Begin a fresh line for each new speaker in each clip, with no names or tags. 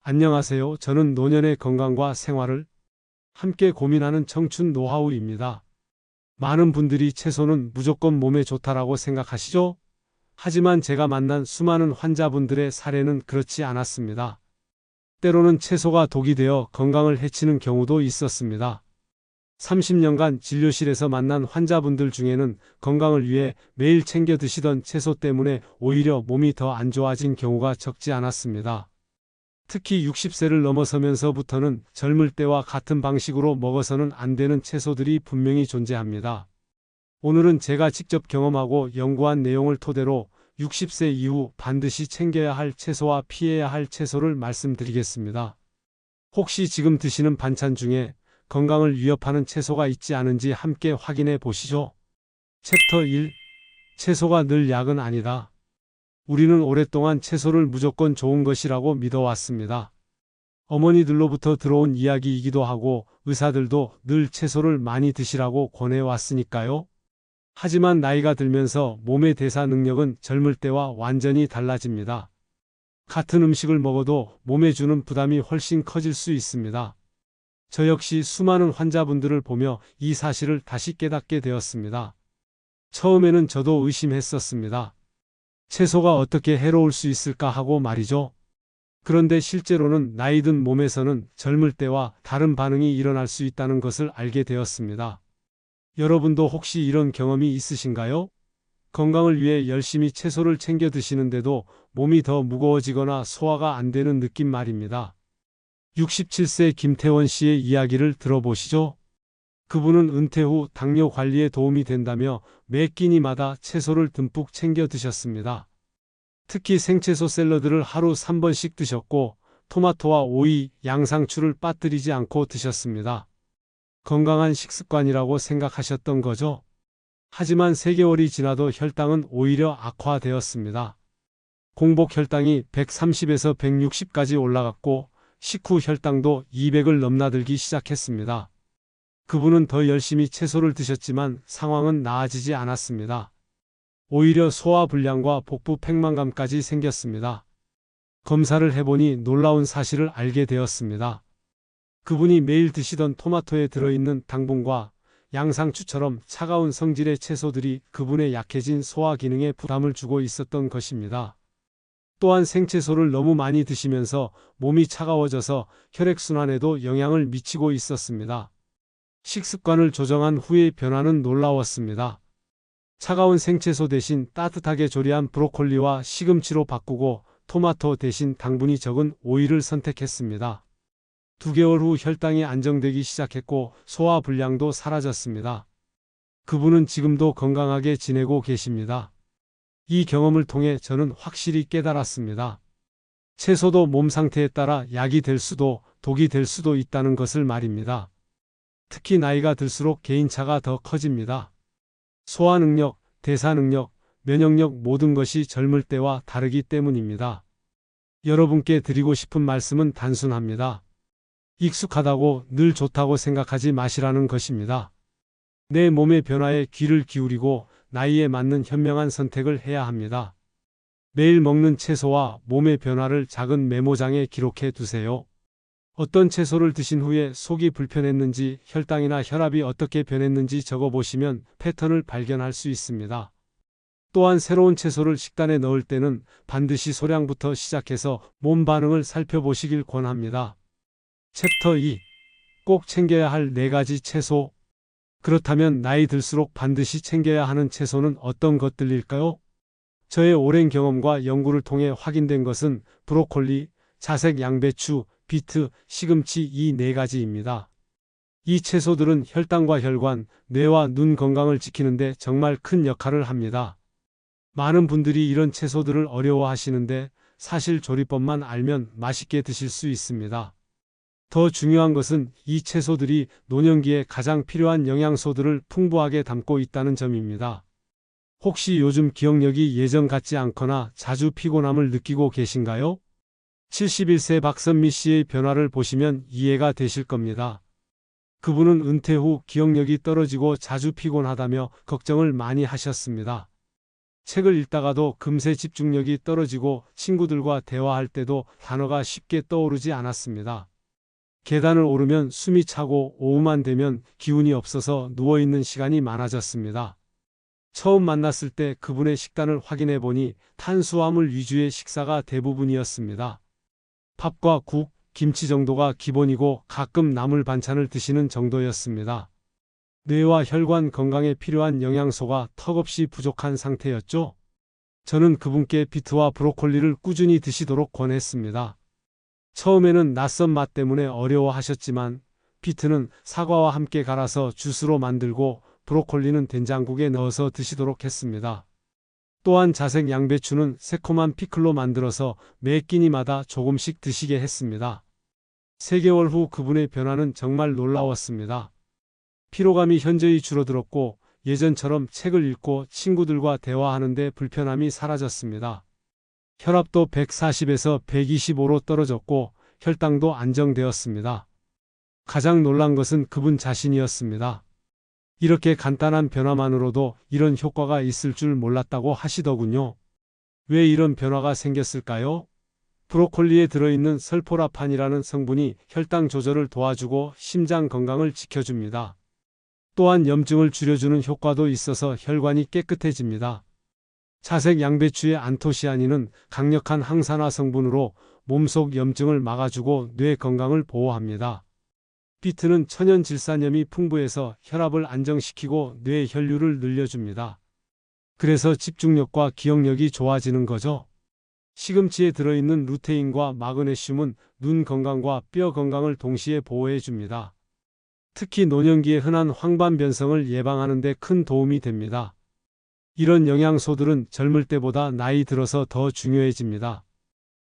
안녕하세요. 저는 노년의 건강과 생활을 함께 고민하는 청춘 노하우입니다. 많은 분들이 채소는 무조건 몸에 좋다라고 생각하시죠? 하지만 제가 만난 수많은 환자분들의 사례는 그렇지 않았습니다. 때로는 채소가 독이 되어 건강을 해치는 경우도 있었습니다. 30년간 진료실에서 만난 환자분들 중에는 건강을 위해 매일 챙겨 드시던 채소 때문에 오히려 몸이 더 안 좋아진 경우가 적지 않았습니다. 특히 60세를 넘어서면서부터는 젊을 때와 같은 방식으로 먹어서는 안 되는 채소들이 분명히 존재합니다. 오늘은 제가 직접 경험하고 연구한 내용을 토대로 60세 이후 반드시 챙겨야 할 채소와 피해야 할 채소를 말씀드리겠습니다. 혹시 지금 드시는 반찬 중에 건강을 위협하는 채소가 있지 않은지 함께 확인해 보시죠. 챕터 1. 채소가 늘 약은 아니다. 우리는 오랫동안 채소를 무조건 좋은 것이라고 믿어왔습니다. 어머니들로부터 들어온 이야기이기도 하고 의사들도 늘 채소를 많이 드시라고 권해왔으니까요. 하지만 나이가 들면서 몸의 대사 능력은 젊을 때와 완전히 달라집니다. 같은 음식을 먹어도 몸에 주는 부담이 훨씬 커질 수 있습니다. 저 역시 수많은 환자분들을 보며 이 사실을 다시 깨닫게 되었습니다. 처음에는 저도 의심했었습니다. 채소가 어떻게 해로울 수 있을까 하고 말이죠. 그런데 실제로는 나이 든 몸에서는 젊을 때와 다른 반응이 일어날 수 있다는 것을 알게 되었습니다. 여러분도 혹시 이런 경험이 있으신가요? 건강을 위해 열심히 채소를 챙겨 드시는데도 몸이 더 무거워지거나 소화가 안 되는 느낌 말입니다. 67세 김태원 씨의 이야기를 들어보시죠. 그분은 은퇴 후 당뇨 관리에 도움이 된다며 매 끼니마다 채소를 듬뿍 챙겨 드셨습니다. 특히 생채소 샐러드를 하루 3번씩 드셨고 토마토와 오이, 양상추를 빠뜨리지 않고 드셨습니다. 건강한 식습관이라고 생각하셨던 거죠. 하지만 3개월이 지나도 혈당은 오히려 악화되었습니다. 공복 혈당이 130에서 160까지 올라갔고 식후 혈당도 200을 넘나들기 시작했습니다. 그분은 더 열심히 채소를 드셨지만 상황은 나아지지 않았습니다. 오히려 소화불량과 복부 팽만감까지 생겼습니다. 검사를 해보니 놀라운 사실을 알게 되었습니다. 그분이 매일 드시던 토마토에 들어있는 당분과 양상추처럼 차가운 성질의 채소들이 그분의 약해진 소화 기능에 부담을 주고 있었던 것입니다. 또한 생채소를 너무 많이 드시면서 몸이 차가워져서 혈액순환에도 영향을 미치고 있었습니다. 식습관을 조정한 후의 변화는 놀라웠습니다. 차가운 생채소 대신 따뜻하게 조리한 브로콜리와 시금치로 바꾸고 토마토 대신 당분이 적은 오이를 선택했습니다. 2개월 후 혈당이 안정되기 시작했고 소화 불량도 사라졌습니다. 그분은 지금도 건강하게 지내고 계십니다. 이 경험을 통해 저는 확실히 깨달았습니다. 채소도 몸 상태에 따라 약이 될 수도 독이 될 수도 있다는 것을 말입니다. 특히 나이가 들수록 개인차가 더 커집니다. 소화 능력, 대사 능력, 면역력 모든 것이 젊을 때와 다르기 때문입니다. 여러분께 드리고 싶은 말씀은 단순합니다. 익숙하다고 늘 좋다고 생각하지 마시라는 것입니다. 내 몸의 변화에 귀를 기울이고 나이에 맞는 현명한 선택을 해야 합니다. 매일 먹는 채소와 몸의 변화를 작은 메모장에 기록해 두세요. 어떤 채소를 드신 후에 속이 불편했는지 혈당이나 혈압이 어떻게 변했는지 적어보시면 패턴을 발견할 수 있습니다. 또한 새로운 채소를 식단에 넣을 때는 반드시 소량부터 시작해서 몸 반응을 살펴보시길 권합니다. 챕터 2. 꼭 챙겨야 할 4가지 채소. 그렇다면 나이 들수록 반드시 챙겨야 하는 채소는 어떤 것들일까요? 저의 오랜 경험과 연구를 통해 확인된 것은 브로콜리, 자색 양배추, 비트, 시금치 이 4가지입니다. 이 채소들은 혈당과 혈관, 뇌와 눈 건강을 지키는데 정말 큰 역할을 합니다. 많은 분들이 이런 채소들을 어려워하시는데 사실 조리법만 알면 맛있게 드실 수 있습니다. 더 중요한 것은 이 채소들이 노년기에 가장 필요한 영양소들을 풍부하게 담고 있다는 점입니다. 혹시 요즘 기억력이 예전 같지 않거나 자주 피곤함을 느끼고 계신가요? 71세 박선미 씨의 변화를 보시면 이해가 되실 겁니다. 그분은 은퇴 후 기억력이 떨어지고 자주 피곤하다며 걱정을 많이 하셨습니다. 책을 읽다가도 금세 집중력이 떨어지고 친구들과 대화할 때도 단어가 쉽게 떠오르지 않았습니다. 계단을 오르면 숨이 차고 오후만 되면 기운이 없어서 누워있는 시간이 많아졌습니다. 처음 만났을 때 그분의 식단을 확인해 보니 탄수화물 위주의 식사가 대부분이었습니다. 밥과 국, 김치 정도가 기본이고 가끔 나물 반찬을 드시는 정도였습니다. 뇌와 혈관 건강에 필요한 영양소가 턱없이 부족한 상태였죠. 저는 그분께 비트와 브로콜리를 꾸준히 드시도록 권했습니다. 처음에는 낯선 맛 때문에 어려워하셨지만 비트는 사과와 함께 갈아서 주스로 만들고 브로콜리는 된장국에 넣어서 드시도록 했습니다. 또한 자색 양배추는 새콤한 피클로 만들어서 매 끼니마다 조금씩 드시게 했습니다. 3개월 후 그분의 변화는 정말 놀라웠습니다. 피로감이 현저히 줄어들었고 예전처럼 책을 읽고 친구들과 대화하는데 불편함이 사라졌습니다. 혈압도 140에서 125로 떨어졌고 혈당도 안정되었습니다. 가장 놀란 것은 그분 자신이었습니다. 이렇게 간단한 변화만으로도 이런 효과가 있을 줄 몰랐다고 하시더군요. 왜 이런 변화가 생겼을까요? 브로콜리에 들어있는 설포라판이라는 성분이 혈당 조절을 도와주고 심장 건강을 지켜줍니다. 또한 염증을 줄여주는 효과도 있어서 혈관이 깨끗해집니다. 자색 양배추의 안토시아닌은 강력한 항산화 성분으로 몸속 염증을 막아주고 뇌 건강을 보호합니다. 비트는 천연 질산염이 풍부해서 혈압을 안정시키고 뇌 혈류를 늘려줍니다. 그래서 집중력과 기억력이 좋아지는 거죠. 시금치에 들어있는 루테인과 마그네슘은 눈 건강과 뼈 건강을 동시에 보호해줍니다. 특히 노년기에 흔한 황반변성을 예방하는 데 큰 도움이 됩니다. 이런 영양소들은 젊을 때보다 나이 들어서 더 중요해집니다.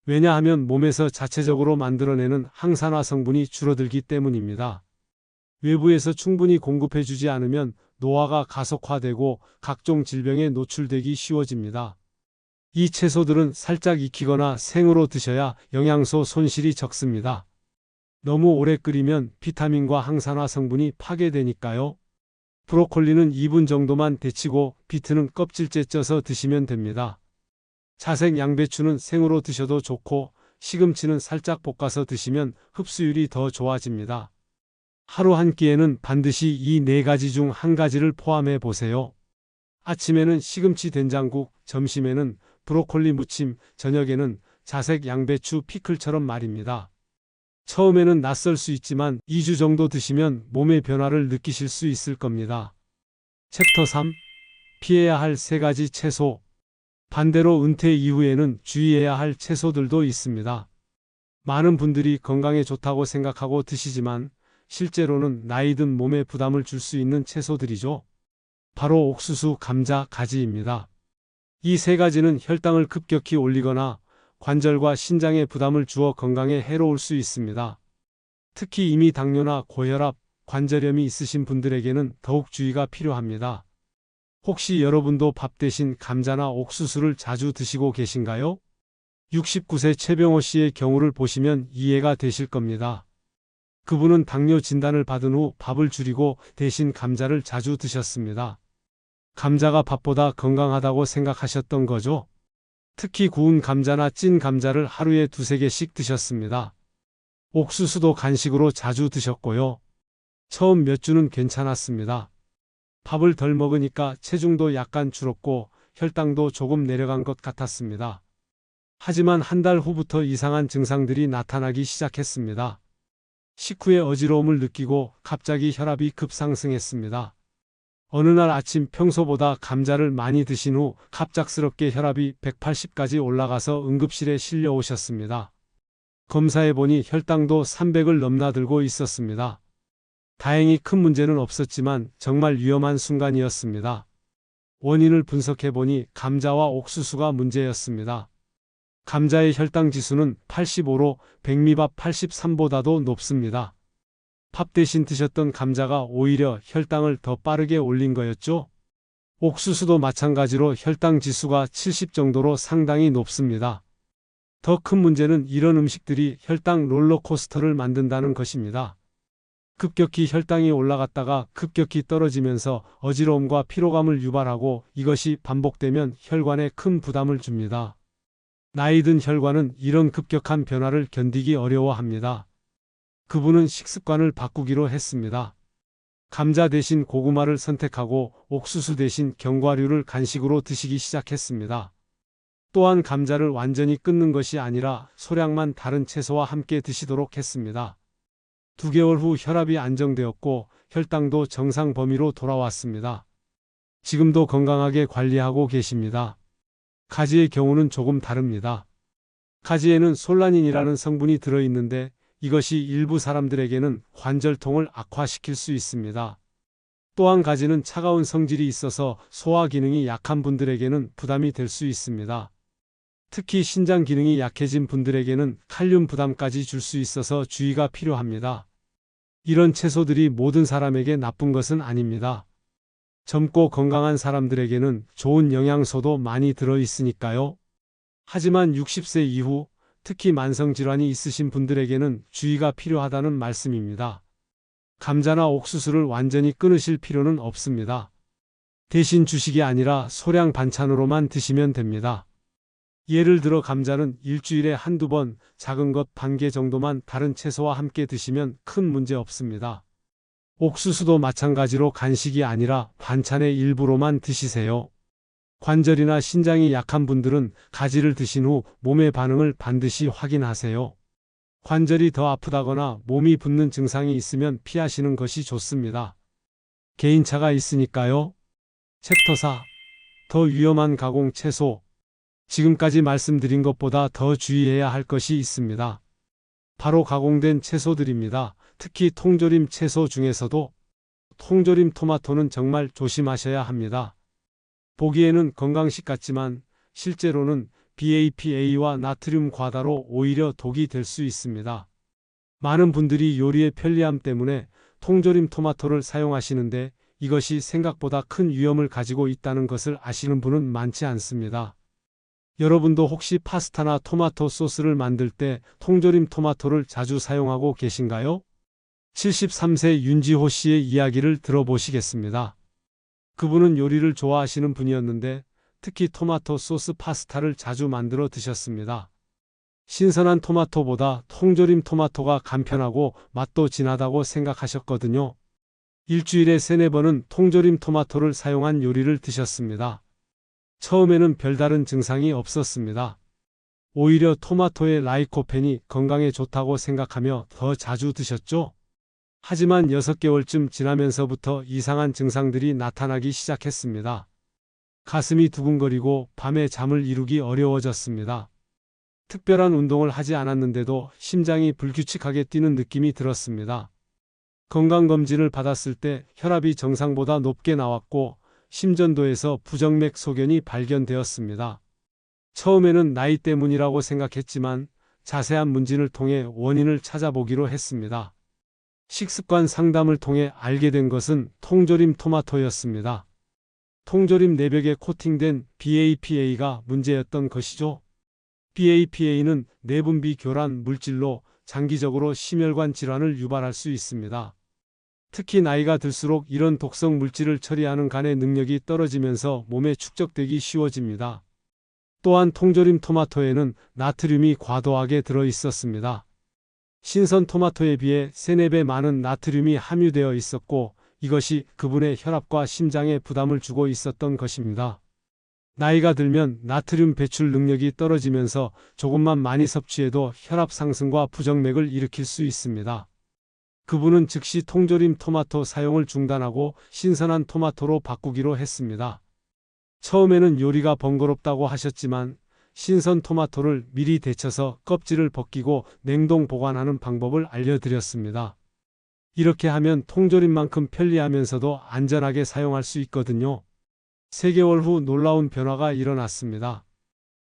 왜냐하면 몸에서 자체적으로 만들어내는 항산화 성분이 줄어들기 때문입니다. 외부에서 충분히 공급해주지 않으면 노화가 가속화되고 각종 질병에 노출되기 쉬워집니다. 이 채소들은 살짝 익히거나 생으로 드셔야 영양소 손실이 적습니다. 너무 오래 끓이면 비타민과 항산화 성분이 파괴되니까요. 브로콜리는 2분 정도만 데치고 비트는 껍질째 쪄서 드시면 됩니다. 자색 양배추는 생으로 드셔도 좋고 시금치는 살짝 볶아서 드시면 흡수율이 더 좋아집니다. 하루 한 끼에는 반드시 이 4가지 중 한 가지를 포함해 보세요. 아침에는 시금치 된장국, 점심에는 브로콜리 무침, 저녁에는 자색 양배추 피클처럼 말입니다. 처음에는 낯설 수 있지만 2주 정도 드시면 몸의 변화를 느끼실 수 있을 겁니다. 챕터 3. 피해야 할 3가지 채소. 반대로 은퇴 이후에는 주의해야 할 채소들도 있습니다. 많은 분들이 건강에 좋다고 생각하고 드시지만 실제로는 나이 든 몸에 부담을 줄 수 있는 채소들이죠. 바로 옥수수, 감자, 가지입니다. 이 3가지는 혈당을 급격히 올리거나 관절과 신장에 부담을 주어 건강에 해로울 수 있습니다. 특히 이미 당뇨나 고혈압, 관절염이 있으신 분들에게는 더욱 주의가 필요합니다. 혹시 여러분도 밥 대신 감자나 옥수수를 자주 드시고 계신가요? 69세 최병호 씨의 경우를 보시면 이해가 되실 겁니다. 그분은 당뇨 진단을 받은 후 밥을 줄이고 대신 감자를 자주 드셨습니다. 감자가 밥보다 건강하다고 생각하셨던 거죠. 특히 구운 감자나 찐 감자를 하루에 2~3개씩 드셨습니다. 옥수수도 간식으로 자주 드셨고요. 처음 몇 주는 괜찮았습니다. 밥을 덜 먹으니까 체중도 약간 줄었고 혈당도 조금 내려간 것 같았습니다. 하지만 한 달 후부터 이상한 증상들이 나타나기 시작했습니다. 식후에 어지러움을 느끼고 갑자기 혈압이 급상승했습니다. 어느 날 아침 평소보다 감자를 많이 드신 후 갑작스럽게 혈압이 180까지 올라가서 응급실에 실려오셨습니다. 검사해보니 혈당도 300을 넘나들고 있었습니다. 다행히 큰 문제는 없었지만 정말 위험한 순간이었습니다. 원인을 분석해보니 감자와 옥수수가 문제였습니다. 감자의 혈당 지수는 85로 백미밥 83보다도 높습니다. 밥 대신 드셨던 감자가 오히려 혈당을 더 빠르게 올린 거였죠. 옥수수도 마찬가지로 혈당 지수가 70 정도로 상당히 높습니다. 더 큰 문제는 이런 음식들이 혈당 롤러코스터를 만든다는 것입니다. 급격히 혈당이 올라갔다가 급격히 떨어지면서 어지러움과 피로감을 유발하고 이것이 반복되면 혈관에 큰 부담을 줍니다. 나이 든 혈관은 이런 급격한 변화를 견디기 어려워합니다. 그분은 식습관을 바꾸기로 했습니다. 감자 대신 고구마를 선택하고 옥수수 대신 견과류를 간식으로 드시기 시작했습니다. 또한 감자를 완전히 끊는 것이 아니라 소량만 다른 채소와 함께 드시도록 했습니다. 2개월 후 혈압이 안정되었고 혈당도 정상 범위로 돌아왔습니다. 지금도 건강하게 관리하고 계십니다. 가지의 경우는 조금 다릅니다. 가지에는 솔라닌이라는 성분이 들어있는데 이것이 일부 사람들에게는 관절통을 악화시킬 수 있습니다. 또한 가지는 차가운 성질이 있어서 소화 기능이 약한 분들에게는 부담이 될 수 있습니다. 특히 신장 기능이 약해진 분들에게는 칼륨 부담까지 줄 수 있어서 주의가 필요합니다. 이런 채소들이 모든 사람에게 나쁜 것은 아닙니다. 젊고 건강한 사람들에게는 좋은 영양소도 많이 들어있으니까요. 하지만 60세 이후 특히 만성질환이 있으신 분들에게는 주의가 필요하다는 말씀입니다. 감자나 옥수수를 완전히 끊으실 필요는 없습니다. 대신 주식이 아니라 소량 반찬으로만 드시면 됩니다. 예를 들어 감자는 일주일에 한두 번 작은 것 반 개 정도만 다른 채소와 함께 드시면 큰 문제 없습니다. 옥수수도 마찬가지로 간식이 아니라 반찬의 일부로만 드시세요. 관절이나 신장이 약한 분들은 가지를 드신 후 몸의 반응을 반드시 확인하세요. 관절이 더 아프다거나 몸이 붓는 증상이 있으면 피하시는 것이 좋습니다. 개인차가 있으니까요. 챕터 4. 더 위험한 가공 채소. 지금까지 말씀드린 것보다 더 주의해야 할 것이 있습니다. 바로 가공된 채소들입니다. 특히 통조림 채소 중에서도 통조림 토마토는 정말 조심하셔야 합니다. 보기에는 건강식 같지만 실제로는 BAPA와 나트륨 과다로 오히려 독이 될 수 있습니다. 많은 분들이 요리의 편리함 때문에 통조림 토마토를 사용하시는데 이것이 생각보다 큰 위험을 가지고 있다는 것을 아시는 분은 많지 않습니다. 여러분도 혹시 파스타나 토마토 소스를 만들 때 통조림 토마토를 자주 사용하고 계신가요? 73세 윤지호 씨의 이야기를 들어보시겠습니다. 그분은 요리를 좋아하시는 분이었는데 특히 토마토 소스 파스타를 자주 만들어 드셨습니다. 신선한 토마토보다 통조림 토마토가 간편하고 맛도 진하다고 생각하셨거든요. 일주일에 3-4번은 통조림 토마토를 사용한 요리를 드셨습니다. 처음에는 별다른 증상이 없었습니다. 오히려 토마토의 라이코펜이 건강에 좋다고 생각하며 더 자주 드셨죠? 하지만 6개월쯤 지나면서부터 이상한 증상들이 나타나기 시작했습니다. 가슴이 두근거리고 밤에 잠을 이루기 어려워졌습니다. 특별한 운동을 하지 않았는데도 심장이 불규칙하게 뛰는 느낌이 들었습니다. 건강검진을 받았을 때 혈압이 정상보다 높게 나왔고 심전도에서 부정맥 소견이 발견되었습니다. 처음에는 나이 때문이라고 생각했지만 자세한 문진을 통해 원인을 찾아보기로 했습니다. 식습관 상담을 통해 알게 된 것은 통조림 토마토였습니다. 통조림 내벽에 코팅된 BAPA가 문제였던 것이죠. BAPA는 내분비 교란 물질로 장기적으로 심혈관 질환을 유발할 수 있습니다. 특히 나이가 들수록 이런 독성 물질을 처리하는 간의 능력이 떨어지면서 몸에 축적되기 쉬워집니다. 또한 통조림 토마토에는 나트륨이 과도하게 들어 있었습니다. 신선 토마토에 비해 3-4배 많은 나트륨이 함유되어 있었고 이것이 그분의 혈압과 심장에 부담을 주고 있었던 것입니다. 나이가 들면 나트륨 배출 능력이 떨어지면서 조금만 많이 섭취해도 혈압 상승과 부정맥을 일으킬 수 있습니다. 그분은 즉시 통조림 토마토 사용을 중단하고 신선한 토마토로 바꾸기로 했습니다. 처음에는 요리가 번거롭다고 하셨지만 신선 토마토를 미리 데쳐서 껍질을 벗기고 냉동 보관하는 방법을 알려드렸습니다. 이렇게 하면 통조림만큼 편리하면서도 안전하게 사용할 수 있거든요. 3개월 후 놀라운 변화가 일어났습니다.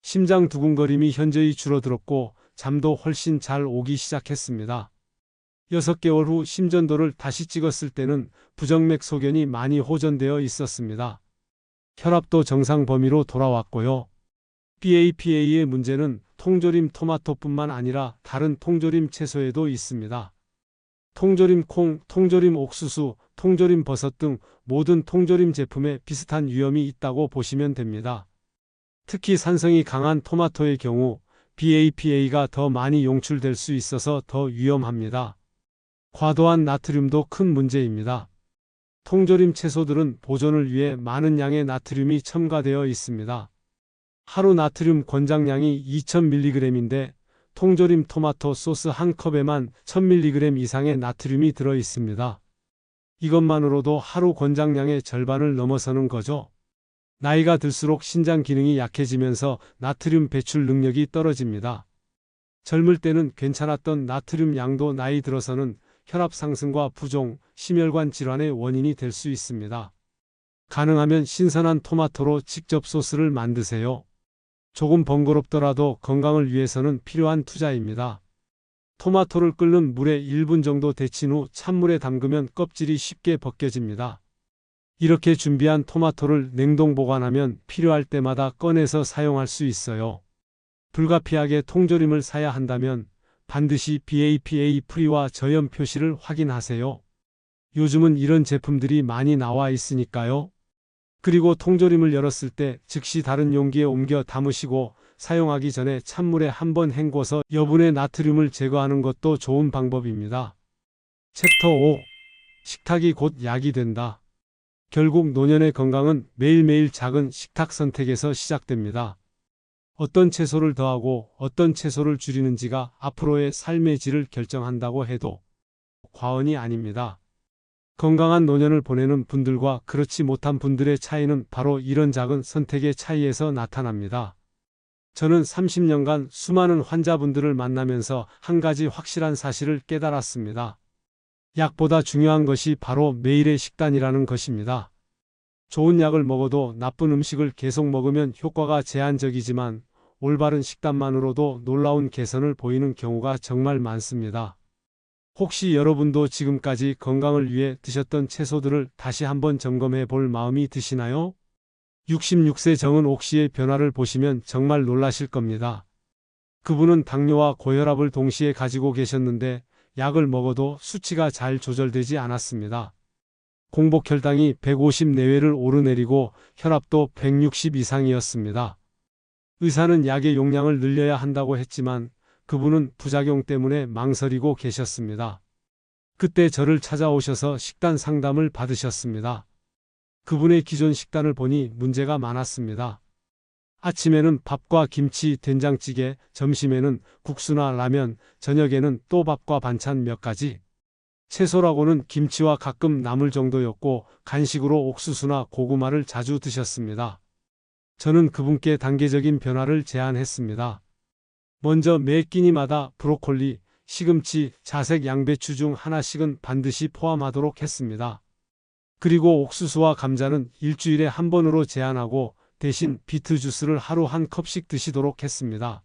심장 두근거림이 현저히 줄어들었고 잠도 훨씬 잘 오기 시작했습니다. 6개월 후 심전도를 다시 찍었을 때는 부정맥 소견이 많이 호전되어 있었습니다. 혈압도 정상 범위로 돌아왔고요. BAPA의 문제는 통조림 토마토뿐만 아니라 다른 통조림 채소에도 있습니다. 통조림 콩, 통조림 옥수수, 통조림 버섯 등 모든 통조림 제품에 비슷한 위험이 있다고 보시면 됩니다. 특히 산성이 강한 토마토의 경우 BAPA가 더 많이 용출될 수 있어서 더 위험합니다. 과도한 나트륨도 큰 문제입니다. 통조림 채소들은 보존을 위해 많은 양의 나트륨이 첨가되어 있습니다. 하루 나트륨 권장량이 2000mg인데 통조림 토마토 소스 한 컵에만 1000mg 이상의 나트륨이 들어 있습니다. 이것만으로도 하루 권장량의 절반을 넘어서는 거죠. 나이가 들수록 신장 기능이 약해지면서 나트륨 배출 능력이 떨어집니다. 젊을 때는 괜찮았던 나트륨 양도 나이 들어서는 혈압 상승과 부종, 심혈관 질환의 원인이 될 수 있습니다. 가능하면 신선한 토마토로 직접 소스를 만드세요. 조금 번거롭더라도 건강을 위해서는 필요한 투자입니다. 토마토를 끓는 물에 1분 정도 데친 후 찬물에 담그면 껍질이 쉽게 벗겨집니다. 이렇게 준비한 토마토를 냉동 보관하면 필요할 때마다 꺼내서 사용할 수 있어요. 불가피하게 통조림을 사야 한다면 반드시 BAPA 프리와 저염 표시를 확인하세요. 요즘은 이런 제품들이 많이 나와 있으니까요. 그리고 통조림을 열었을 때 즉시 다른 용기에 옮겨 담으시고 사용하기 전에 찬물에 한번 헹궈서 여분의 나트륨을 제거하는 것도 좋은 방법입니다. 챕터 5. 식탁이 곧 약이 된다. 결국 노년의 건강은 매일매일 작은 식탁 선택에서 시작됩니다. 어떤 채소를 더하고 어떤 채소를 줄이는지가 앞으로의 삶의 질을 결정한다고 해도 과언이 아닙니다. 건강한 노년을 보내는 분들과 그렇지 못한 분들의 차이는 바로 이런 작은 선택의 차이에서 나타납니다. 저는 30년간 수많은 환자분들을 만나면서 한 가지 확실한 사실을 깨달았습니다. 약보다 중요한 것이 바로 매일의 식단이라는 것입니다. 좋은 약을 먹어도 나쁜 음식을 계속 먹으면 효과가 제한적이지만 올바른 식단만으로도 놀라운 개선을 보이는 경우가 정말 많습니다. 혹시 여러분도 지금까지 건강을 위해 드셨던 채소들을 다시 한번 점검해 볼 마음이 드시나요? 66세 정은옥 씨의 변화를 보시면 정말 놀라실 겁니다. 그분은 당뇨와 고혈압을 동시에 가지고 계셨는데 약을 먹어도 수치가 잘 조절되지 않았습니다. 공복 혈당이 150 내외를 오르내리고 혈압도 160 이상이었습니다. 의사는 약의 용량을 늘려야 한다고 했지만 그분은 부작용 때문에 망설이고 계셨습니다. 그때 저를 찾아오셔서 식단 상담을 받으셨습니다. 그분의 기존 식단을 보니 문제가 많았습니다. 아침에는 밥과 김치, 된장찌개, 점심에는 국수나 라면, 저녁에는 또 밥과 반찬 몇 가지. 채소라고는 김치와 가끔 나물 정도였고 간식으로 옥수수나 고구마를 자주 드셨습니다. 저는 그분께 단계적인 변화를 제안했습니다. 먼저 매 끼니마다 브로콜리, 시금치, 자색 양배추 중 하나씩은 반드시 포함하도록 했습니다. 그리고 옥수수와 감자는 일주일에 한 번으로 제한하고 대신 비트 주스를 하루 한 컵씩 드시도록 했습니다.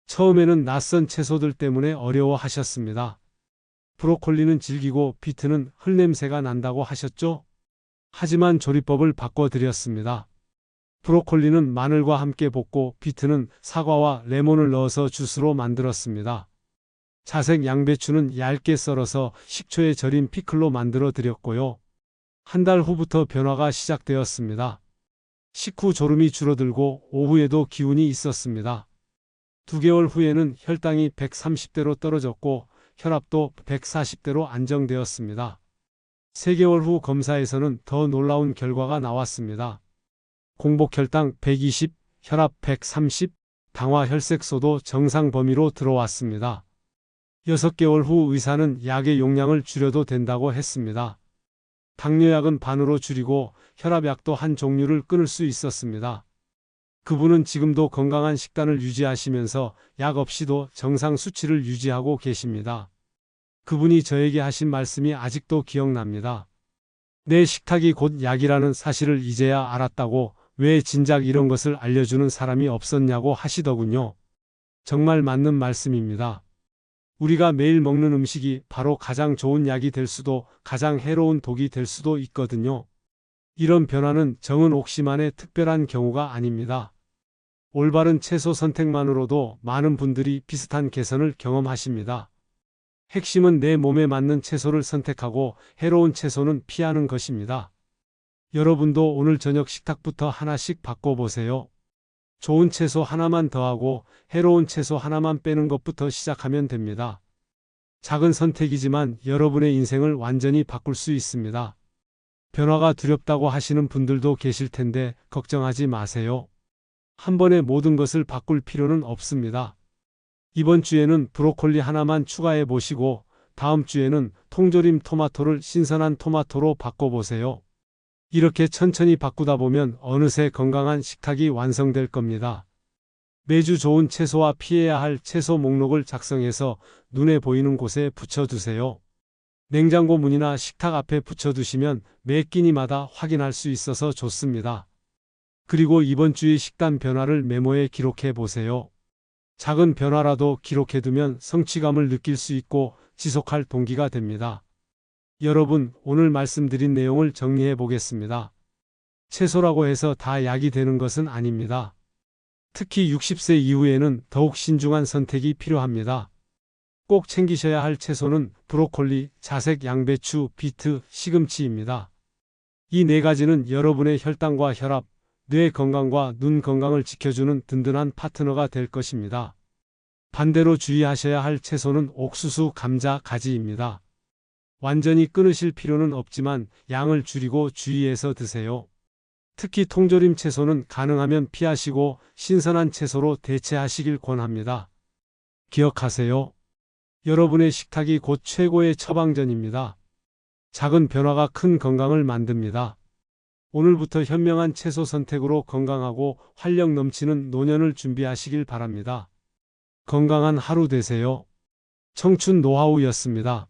처음에는 낯선 채소들 때문에 어려워하셨습니다. 브로콜리는 질기고 비트는 흙냄새가 난다고 하셨죠? 하지만 조리법을 바꿔드렸습니다. 브로콜리는 마늘과 함께 볶고 비트는 사과와 레몬을 넣어서 주스로 만들었습니다. 자색 양배추는 얇게 썰어서 식초에 절인 피클로 만들어 드렸고요. 한 달 후부터 변화가 시작되었습니다. 식후 졸음이 줄어들고 오후에도 기운이 있었습니다. 2개월 후에는 혈당이 130대로 떨어졌고 혈압도 140대로 안정되었습니다. 3개월 후 검사에서는 더 놀라운 결과가 나왔습니다. 공복 혈당 120, 혈압 130, 당화 혈색소도 정상 범위로 들어왔습니다. 6개월 후 의사는 약의 용량을 줄여도 된다고 했습니다. 당뇨약은 반으로 줄이고 혈압약도 한 종류를 끊을 수 있었습니다. 그분은 지금도 건강한 식단을 유지하시면서 약 없이도 정상 수치를 유지하고 계십니다. 그분이 저에게 하신 말씀이 아직도 기억납니다. 내 식탁이 곧 약이라는 사실을 이제야 알았다고 왜 진작 이런 것을 알려주는 사람이 없었냐고 하시더군요. 정말 맞는 말씀입니다. 우리가 매일 먹는 음식이 바로 가장 좋은 약이 될 수도 가장 해로운 독이 될 수도 있거든요. 이런 변화는 정은옥 씨만의 특별한 경우가 아닙니다. 올바른 채소 선택만으로도 많은 분들이 비슷한 개선을 경험하십니다. 핵심은 내 몸에 맞는 채소를 선택하고 해로운 채소는 피하는 것입니다. 여러분도 오늘 저녁 식탁부터 하나씩 바꿔보세요. 좋은 채소 하나만 더하고 해로운 채소 하나만 빼는 것부터 시작하면 됩니다. 작은 선택이지만 여러분의 인생을 완전히 바꿀 수 있습니다. 변화가 두렵다고 하시는 분들도 계실 텐데 걱정하지 마세요. 한 번에 모든 것을 바꿀 필요는 없습니다. 이번 주에는 브로콜리 하나만 추가해 보시고 다음 주에는 통조림 토마토를 신선한 토마토로 바꿔보세요. 이렇게 천천히 바꾸다 보면 어느새 건강한 식탁이 완성될 겁니다. 매주 좋은 채소와 피해야 할 채소 목록을 작성해서 눈에 보이는 곳에 붙여두세요. 냉장고 문이나 식탁 앞에 붙여두시면 매 끼니마다 확인할 수 있어서 좋습니다. 그리고 이번 주의 식단 변화를 메모에 기록해 보세요. 작은 변화라도 기록해두면 성취감을 느낄 수 있고 지속할 동기가 됩니다. 여러분, 오늘 말씀드린 내용을 정리해 보겠습니다. 채소라고 해서 다 약이 되는 것은 아닙니다. 특히 60세 이후에는 더욱 신중한 선택이 필요합니다. 꼭 챙기셔야 할 채소는 브로콜리, 자색 양배추, 비트, 시금치입니다. 이 네 가지는 여러분의 혈당과 혈압, 뇌 건강과 눈 건강을 지켜주는 든든한 파트너가 될 것입니다. 반대로 주의하셔야 할 채소는 옥수수, 감자, 가지입니다. 완전히 끊으실 필요는 없지만 양을 줄이고 주의해서 드세요. 특히 통조림 채소는 가능하면 피하시고 신선한 채소로 대체하시길 권합니다. 기억하세요. 여러분의 식탁이 곧 최고의 처방전입니다. 작은 변화가 큰 건강을 만듭니다. 오늘부터 현명한 채소 선택으로 건강하고 활력 넘치는 노년을 준비하시길 바랍니다. 건강한 하루 되세요. 청춘 노하우였습니다.